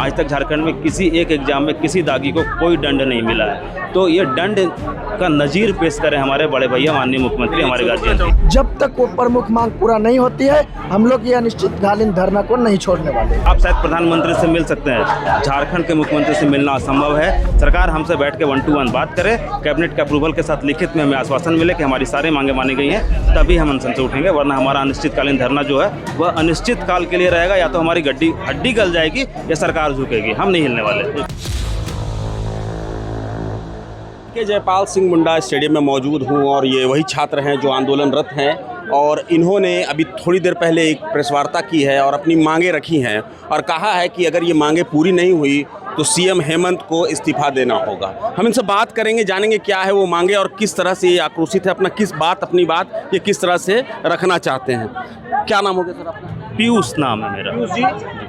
आज तक झारखंड में किसी एक एग्जाम में किसी दागी को कोई दंड नहीं मिला है। तो ये दंड का नज़ीर पेश करें हमारे बड़े भैया माननीय मुख्यमंत्री हमारे गार्जियन। जब तक वो प्रमुख मांग पूरा नहीं होती है, हम लोग ये अनिश्चितकालीन धरना को नहीं छोड़ने वाले। आप शायद प्रधानमंत्री से मिल सकते हैं, झारखंड के मुख्यमंत्री से मिलना असंभव है। सरकार हमसे बैठ के 1 to 1 बात करे, कैबिनेट के अप्रूवल के साथ लिखित में हमें आश्वासन मिले कि हमारी सारी मांगे मानी गई हैं, तभी हम अनशन से उठेंगे। वरना हमारा अनिश्चितकालीन धरना जो है वह अनिश्चित काल के लिए रहेगा। या तो हमारी हड्डी गल जाएगी या सरकार झुकेगी, हम नहीं हिलने वाले। के जयपाल सिंह मुंडा स्टेडियम में मौजूद हूँ और ये वही छात्र हैं जो आंदोलनरत हैं और इन्होंने अभी थोड़ी देर पहले एक प्रेस वार्ता की है और अपनी मांगे रखी हैं और कहा है कि अगर ये मांगे पूरी नहीं हुई तो सीएम हेमंत को इस्तीफा देना होगा। हम इनसे बात करेंगे, जानेंगे क्या है वो मांगे और किस तरह से ये आक्रोशित है, अपनी बात ये किस तरह से रखना चाहते हैं। क्या नाम हो गया सर आपका? पीयूष नाम है मेरा। पीयूष जी,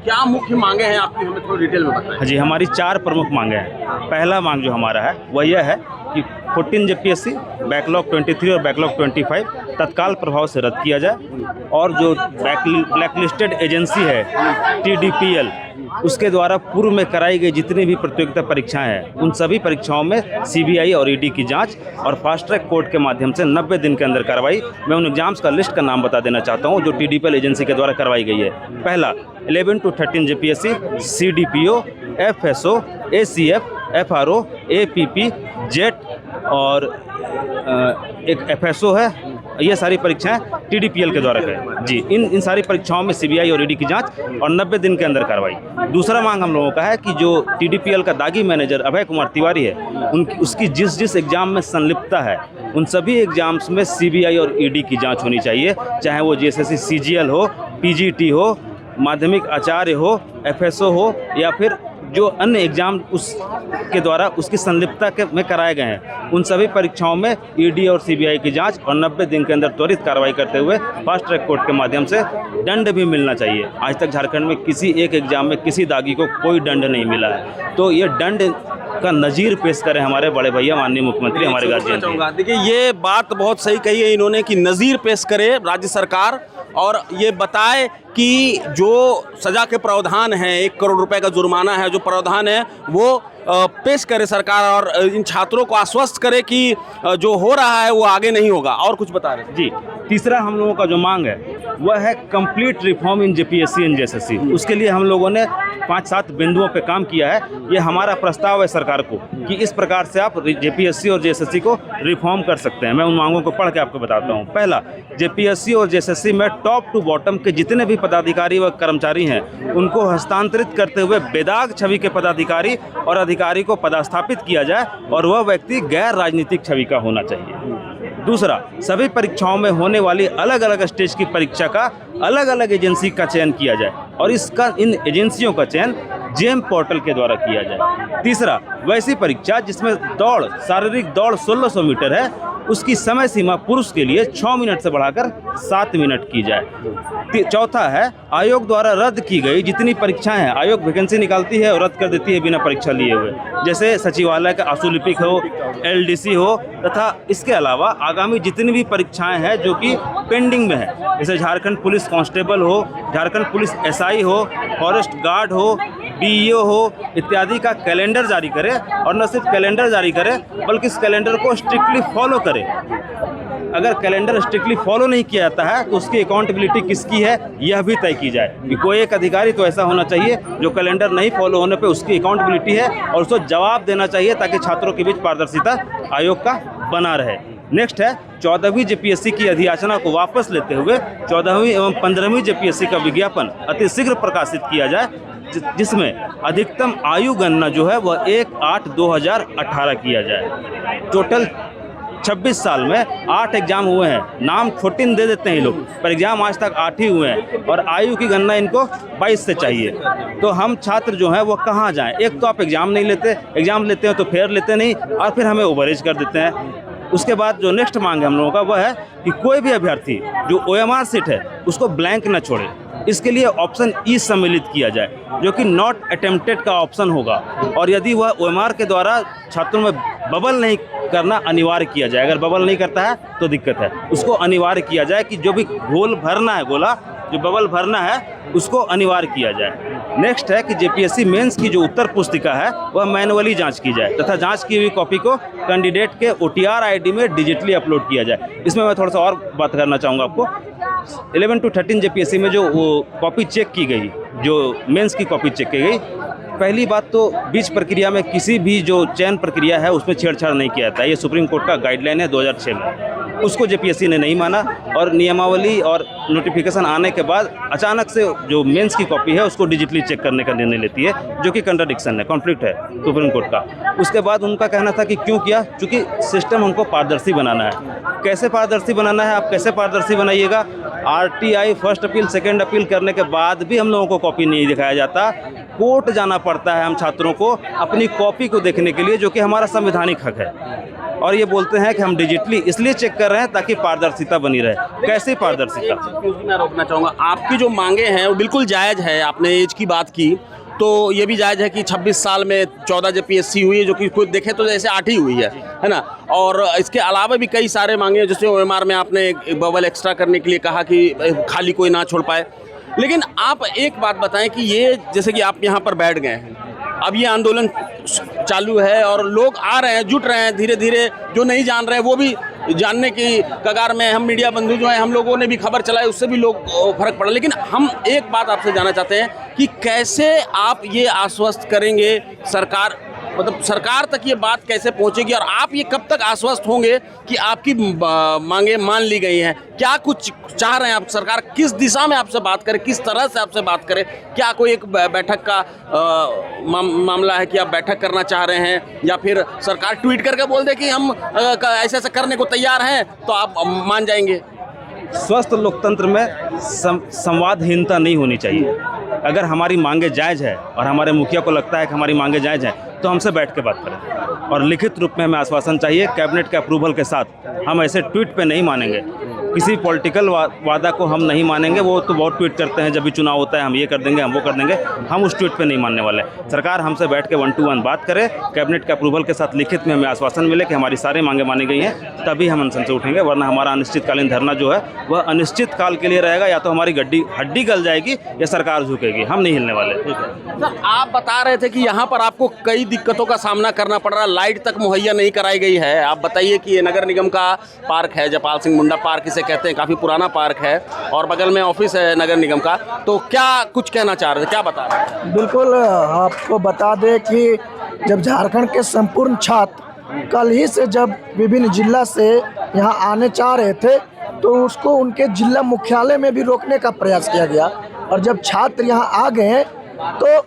क्या मुख्य मांगे हैं आपकी, हमें थोड़ा डिटेल में बताएं। जी, हमारी 4 प्रमुख मांगे हैं। पहला मांग जो हमारा है वह यह है कि 14 जेपीएससी, बैकलॉग 23 और बैकलॉग 25 तत्काल प्रभाव से रद्द किया जाए और जो ब्लैकलिस्टेड एजेंसी है TDPL, उसके द्वारा पूर्व में कराई गई जितनी भी प्रतियोगिता परीक्षाएं हैं उन सभी परीक्षाओं में CBI और ED की जांच और फास्ट ट्रैक कोर्ट के माध्यम से 90 दिन के अंदर कार्रवाई। मैं उन एग्जाम्स का लिस्ट का नाम बता देना चाहता हूं जो TDPL एजेंसी के द्वारा करवाई गई है। पहला 11 to 13 JPSC, CDPO, FSO, ACF, FRO, APP, JET और एक FSO है। ये सारी परीक्षाएं TDPL के द्वारा है जी। इन सारी परीक्षाओं में CBI और ED की जांच और 90 दिन के अंदर कार्रवाई। दूसरा मांग हम लोगों का है कि जो TDPL का दागी मैनेजर अभय कुमार तिवारी है उसकी जिस एग्ज़ाम में संलिप्तता है उन सभी एग्ज़ाम्स में CBI और ED की जांच होनी चाहिए, चाहे वो JSSC CGL हो, PGT हो, माध्यमिक आचार्य हो, FSO हो या फिर जो अन्य एग्ज़ाम उसके द्वारा उसकी संलिप्तता में कराए गए हैं उन सभी परीक्षाओं में ED और CBI की जांच और 90 दिन के अंदर त्वरित कार्रवाई करते हुए फास्ट ट्रैक कोर्ट के माध्यम से दंड भी मिलना चाहिए। आज तक झारखंड में किसी एक एग्ज़ाम में किसी दागी को कोई दंड नहीं मिला है। तो ये दंड का नज़ीर पेश करें हमारे बड़े भैया माननीय मुख्यमंत्री हमारे गार्जियन। देखिए, ये बात बहुत सही कही है इन्होंने कि नज़ीर पेश करे राज्य सरकार और ये बताए कि जो सज़ा के प्रावधान हैं, 1 करोड़ रुपए का जुर्माना है, जो प्रावधान है वो पेश करे सरकार और इन छात्रों को आश्वस्त करे कि जो हो रहा है वो आगे नहीं होगा। और कुछ बता रहे जी। तीसरा हम लोगों का जो मांग है वह है complete reform in JPSC and JSSC। उसके लिए हम लोगों ने 5-7 बिंदुओं पे काम किया है। ये हमारा प्रस्ताव है सरकार को कि इस प्रकार से आप JPSC और JSSC को रिफॉर्म कर सकते हैं। मैं उन मांगों को पढ़ के आपको बताता हूँ। पहला, JPSC और JSSC में टॉप टू बॉटम के जितने भी पदाधिकारी व कर्मचारी हैं उनको हस्तांतरित करते हुए बेदाग छवि के पदाधिकारी और अधिकारी को पदस्थापित किया जाए और वह व्यक्ति गैर राजनीतिक छवि का होना चाहिए। दूसरा, सभी परीक्षाओं में होने वाली अलग अलग स्टेज की परीक्षा का अलग अलग एजेंसी का चयन किया जाए और इन एजेंसियों का चयन JEM पोर्टल के द्वारा किया जाए। तीसरा, वैसी परीक्षा जिसमें शारीरिक दौड़ 1600 मीटर है उसकी समय सीमा पुरुष के लिए 6 मिनट से बढ़ाकर 7 मिनट की जाए। चौथा है, आयोग द्वारा रद्द की गई जितनी परीक्षाएं हैं, आयोग वैकेंसी निकालती है और रद्द कर देती है बिना परीक्षा लिए हुए, जैसे सचिवालय का आशुलिपिक हो, LDC हो, तथा इसके अलावा आगामी जितनी भी परीक्षाएं हैं जो कि पेंडिंग में है, जैसे झारखंड पुलिस कांस्टेबल हो, झारखंड पुलिस SI हो, फॉरेस्ट गार्ड हो, DEO हो इत्यादि का कैलेंडर जारी करे और न सिर्फ कैलेंडर जारी करे बल्कि इस कैलेंडर को स्ट्रिक्टली फॉलो करे। अगर कैलेंडर स्ट्रिक्टली फॉलो नहीं किया जाता है तो उसकी अकाउंटेबिलिटी किसकी है यह भी तय की जाए कि कोई एक अधिकारी तो ऐसा होना चाहिए जो कैलेंडर नहीं फॉलो होने पे उसकी अकाउंटेबिलिटी है और उसको जवाब देना चाहिए ताकि छात्रों के बीच पारदर्शिता आयोग का बना रहे। नेक्स्ट है 14वीं JPSC की अधियाचना को वापस लेते हुए 14वीं एवं 15वीं JPSC का विज्ञापन अतिशीघ्र प्रकाशित किया जाए जिसमें अधिकतम आयु गणना जो है वह 1/8/2018 किया जाए। टोटल 26 साल में 8 एग्जाम हुए हैं, नाम 14 दे देते हैं लोग पर एग्जाम आज तक 8 ही हुए हैं और आयु की गणना इनको 22 से चाहिए। तो हम छात्र जो हैं वो कहाँ जाएं? एक तो आप एग्जाम नहीं लेते, एग्जाम लेते हैं तो फेयर लेते नहीं और फिर हमें ओवरेज कर देते हैं। उसके बाद जो नेक्स्ट मांग है हम लोगों का वह है कि कोई भी अभ्यर्थी जो OMR सीट है उसको ब्लैंक न छोड़े। इसके लिए ऑप्शन ई सम्मिलित किया जाए जो कि नॉट अटेम्प्टेड का ऑप्शन होगा और यदि वह OMR के द्वारा छात्रों में बबल नहीं करना अनिवार्य किया जाए। अगर बबल नहीं करता है तो दिक्कत है, उसको अनिवार्य किया जाए कि जो भी गोल भरना है गोला जो बबल भरना है उसको अनिवार्य किया जाए। नेक्स्ट है कि जेपीएससी मेंस की जो उत्तर पुस्तिका है वह मैनुअली जांच की जाए तथा जांच की हुई कॉपी को कैंडिडेट के OTR ID में डिजिटली अपलोड किया जाए। इसमें मैं थोड़ा सा और बात करना चाहूँगा आपको। 11 to 13 जेपीएससी में जो वो कॉपी चेक की गई, जो मेंस की कॉपी चेक की गई, पहली बात तो बीच प्रक्रिया में किसी भी जो चयन प्रक्रिया है उसमें छेड़छाड़ नहीं किया जाता। ये सुप्रीम कोर्ट का गाइडलाइन है 2006 में, उसको जेपीएससी ने नहीं माना और नियमावली और नोटिफिकेशन आने के बाद अचानक से जो मेंस की कॉपी है उसको डिजिटली चेक करने का निर्णय लेती है, जो कि कंट्राडिक्शन है, कॉन्फ्लिक्ट है सुप्रीम कोर्ट का। उसके बाद उनका कहना था कि क्यों किया, क्योंकि सिस्टम हमको पारदर्शी बनाना है। कैसे पारदर्शी बनाना है, आप कैसे पारदर्शी बनाइएगा? RTI first appeal second appeal करने के बाद भी हम लोगों को कॉपी नहीं दिखाया जाता, कोर्ट जाना पड़ता है हम छात्रों को अपनी कॉपी को देखने के लिए, जो कि हमारा संवैधानिक हक है। और ये बोलते हैं कि हम डिजिटली इसलिए चेक कर रहे हैं ताकि पारदर्शिता बनी रहे। कैसी पारदर्शिता? मैं रोकना चाहूँगा, आपकी जो मांगे हैं वो बिल्कुल जायज़ है। आपने एज की बात की तो ये भी जायज़ है कि 26 साल में 14 जेपीएससी हुई है, जो कि खुद देखें तो जैसे 8 ही हुई है ना। और इसके अलावा भी कई सारे मांगे हैं, जैसे OMR में आपने एक बबल एक्स्ट्रा करने के लिए कहा कि खाली कोई ना छोड़ पाए। लेकिन आप एक बात बताएं कि ये जैसे कि आप यहाँ पर बैठ गए हैं, अब ये आंदोलन चालू है और लोग आ रहे हैं, जुट रहे हैं धीरे धीरे, जो नहीं जान रहे हैं वो भी जानने की कगार में। हम मीडिया बंधु जो हैं, हम लोगों ने भी खबर चलाई, उससे भी लोग फर्क पड़ा। लेकिन हम एक बात आपसे जानना चाहते हैं कि कैसे आप ये आश्वस्त करेंगे सरकार, मतलब सरकार तक ये बात कैसे पहुंचेगी और आप ये कब तक आश्वस्त होंगे कि आपकी मांगे मान ली गई हैं? क्या कुछ चाह रहे हैं आप? सरकार किस दिशा में आपसे बात करे, किस तरह से आपसे बात करे? क्या कोई एक बैठक का मामला है कि आप बैठक करना चाह रहे हैं, या फिर सरकार ट्वीट करके बोल दे कि हम ऐसे ऐसे करने को तैयार हैं तो आप मान जाएंगे? स्वस्थ लोकतंत्र में संवादहीनता नहीं होनी चाहिए। अगर हमारी मांगे जायज़ है और हमारे मुखिया को लगता है कि हमारी मांगे जायज़ हैं तो हमसे बैठ के बात करें और लिखित रूप में हमें आश्वासन चाहिए। कैबिनेट के अप्रूवल के साथ हम ऐसे ट्वीट पे नहीं मानेंगे, किसी पॉलिटिकल वादा को हम नहीं मानेंगे। वो तो बहुत ट्वीट करते हैं, जब भी चुनाव होता है हम ये कर देंगे, हम वो कर देंगे, हम उस ट्वीट पे नहीं मानने वाले। सरकार हमसे बैठ के 1 to 1 बात करे, कैबिनेट के अप्रूवल के साथ लिखित में हमें आश्वासन मिले कि हमारी सारी मांगे मानी गई हैं, तभी हम अनशन से उठेंगे। वरना हमारा अनिश्चितकालीन धरना जो है वह अनिश्चित काल के लिए रहेगा। या तो हमारी हड्डी गल जाएगी या सरकार झुकेगी, हम नहीं हिलने वाले। सर, आप बता रहे थे कि यहाँ पर आपको कई दिक्कतों का सामना करना पड़ रहा है, लाइट तक मुहैया नहीं कराई गई है। आप बताइए कि ये नगर निगम का पार्क है, जयपाल सिंह मुंडा पार्क इसे कहते हैं, काफ़ी पुराना पार्क है और बगल में ऑफिस है नगर निगम का। तो क्या कुछ कहना चाह रहे थे, क्या बता रहे हैं? बिल्कुल, आपको बता दें कि जब झारखंड के संपूर्ण छात्र कल ही से जब विभिन्न जिला से यहाँ आने चाह रहे थे तो उसको उनके जिला मुख्यालय में भी रोकने का प्रयास किया गया। और जब छात्र यहाँ आ गए तो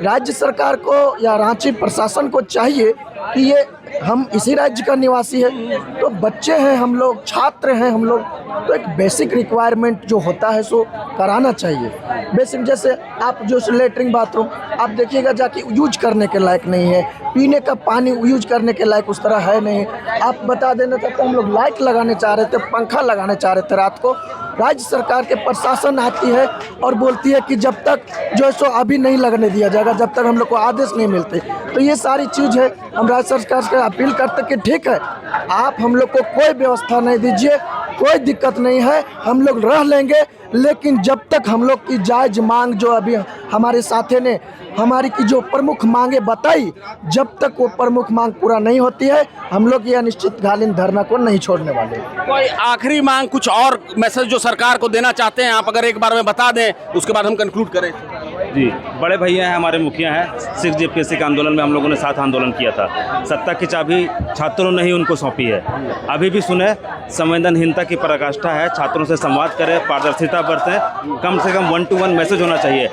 राज्य सरकार को या रांची प्रशासन को चाहिए कि ये हम इसी राज्य का निवासी है, तो बच्चे हैं हम लोग, छात्र हैं हम लोग, तो एक बेसिक रिक्वायरमेंट जो होता है सो कराना चाहिए। बेसिक जैसे आप जो लेटरिन बाथरूम आप देखिएगा जाके यूज करने के लायक नहीं है, पीने का पानी यूज करने के लायक उस तरह है नहीं। आप बता देना था तो हम लोग लाइट लगाने चाह रहे थे, पंखा लगाने चाह रहे थे रात को, राज्य सरकार के प्रशासन आती है और बोलती है कि जब तक जो है सो अभी नहीं लगने दिया जाएगा, जब तक हम लोग को आदेश नहीं मिलते। तो ये सारी चीज़ है, हम राज्य सरकार से अपील करते कि ठीक है, आप हम लोग को कोई व्यवस्था नहीं दीजिए, कोई दिक्कत नहीं है, हम लोग रह लेंगे, लेकिन जब तक हम लोग की जायज़ मांग जो अभी हमारे साथी ने हमारी की जो प्रमुख मांगे बताई, जब तक वो प्रमुख मांग पूरा नहीं होती है हम लोग ये अनिश्चितकालीन धरना को नहीं छोड़ने वाले। कोई आखिरी मांग, कुछ और मैसेज जो सरकार को देना चाहते हैं, आप अगर एक बार में बता दें, उसके बाद हम कंक्लूड करें। जी, बड़े भैया हैं, हमारे मुखिया हैं। 6 जेपीएससी के आंदोलन में हम लोगों ने साथ आंदोलन किया था। सत्ता की चाबी छात्रों ने ही उनको सौंपी है। अभी भी सुने, संवेदनहीनता की पराकाष्ठा है, छात्रों से संवाद करें, पारदर्शिता बरतें, कम से कम 1 to 1 मैसेज होना चाहिए।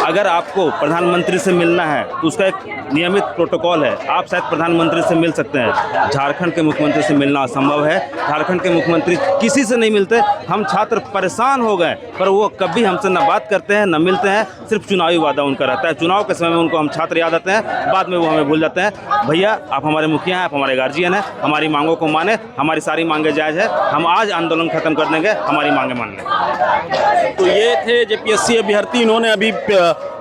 अगर आपको प्रधानमंत्री से मिलना है तो उसका एक नियमित प्रोटोकॉल है, आप शायद प्रधानमंत्री से मिल सकते हैं। झारखंड के मुख्यमंत्री से मिलना असंभव है। झारखंड के मुख्यमंत्री किसी से नहीं मिलते। हम छात्र परेशान हो गए, पर वो कभी हमसे न बात करते हैं न मिलते हैं, सिर्फ चुनावी वादा उनका रहता है। चुनाव के समय में उनको हम छात्र याद आते हैं, बाद में वो हमें भूल जाते हैं। भैया, आप हमारे मुखिया हैं, आप हमारे गार्जियन हैं, हमारी मांगों को माने, हमारी सारी मांगे जायज़ है। हम आज आंदोलन खत्म कर देंगे, हमारी मांगे मान लें। तो ये थे जेपीएससी अभ्यर्थी, इन्होंने अभी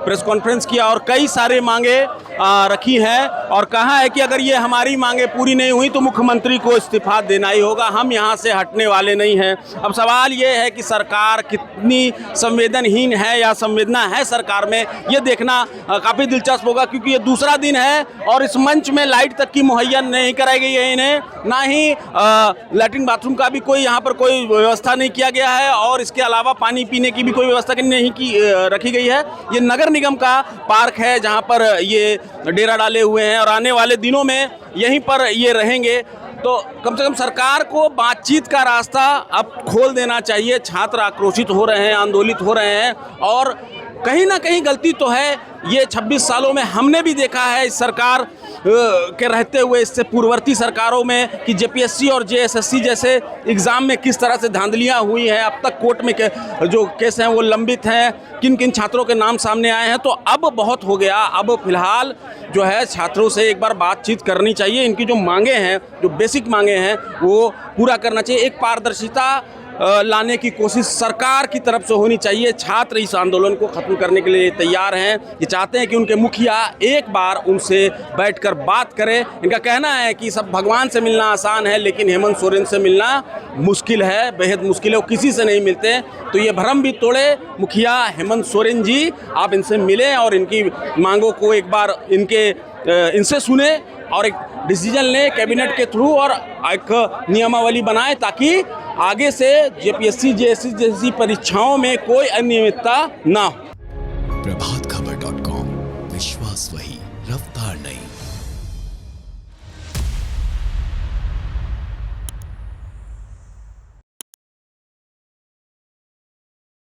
प्रेस कॉन्फ्रेंस किया और कई सारे मांगे रखी हैं और कहा है कि अगर ये हमारी मांगे पूरी नहीं हुई तो मुख्यमंत्री को इस्तीफा देना ही होगा, हम यहाँ से हटने वाले नहीं हैं। अब सवाल ये है कि सरकार कितनी संवेदनहीन है या संवेदना है सरकार में, ये देखना काफ़ी दिलचस्प होगा, क्योंकि ये दूसरा दिन है और इस मंच में लाइट तक की मुहैया नहीं कराई गई है इन्हें, ना ही लैट्रिन बाथरूम का भी कोई यहाँ पर कोई व्यवस्था नहीं किया गया है और इसके अलावा पानी पीने की भी कोई व्यवस्था नहीं की रखी गई है। ये नगर निगम का पार्क है जहाँ पर ये डेरा डाले हुए हैं और आने वाले दिनों में यहीं पर ये रहेंगे। तो कम से कम सरकार को बातचीत का रास्ता अब खोल देना चाहिए। छात्र आक्रोशित हो रहे हैं, आंदोलित हो रहे हैं और कहीं ना कहीं गलती तो है। ये 26 सालों में हमने भी देखा है इस सरकार के रहते हुए, इससे पूर्ववर्ती सरकारों में, कि जेपीएससी और जेएसएससी जैसे एग्ज़ाम में किस तरह से धांधलियाँ हुई हैं। अब तक कोर्ट में जो केस हैं वो लंबित हैं, किन किन छात्रों के नाम सामने आए हैं। तो अब बहुत हो गया, अब फिलहाल जो है छात्रों से एक बार बातचीत करनी चाहिए। इनकी जो मांगे हैं, जो बेसिक मांगे हैं, वो पूरा करना चाहिए। एक पारदर्शिता लाने की कोशिश सरकार की तरफ से होनी चाहिए। छात्र इस आंदोलन को ख़त्म करने के लिए तैयार हैं। ये चाहते हैं कि उनके मुखिया एक बार उनसे बैठकर बात करें। इनका कहना है कि सब भगवान से मिलना आसान है, लेकिन हेमंत सोरेन से मिलना मुश्किल है, बेहद मुश्किल है, वो किसी से नहीं मिलते। तो ये भ्रम भी तोड़े मुखिया हेमंत सोरेन जी, आप इनसे मिलें और इनकी मांगों को एक बार इनसे सुने और एक डिसीजन लें कैबिनेट के थ्रू और एक नियमावली बनाएं, ताकि आगे से जेपीएससी जेएसएससी जैसी परीक्षाओं में कोई अनियमितता ना हो। प्रभातखबर.com, विश्वास वही, रफ्तार नहीं।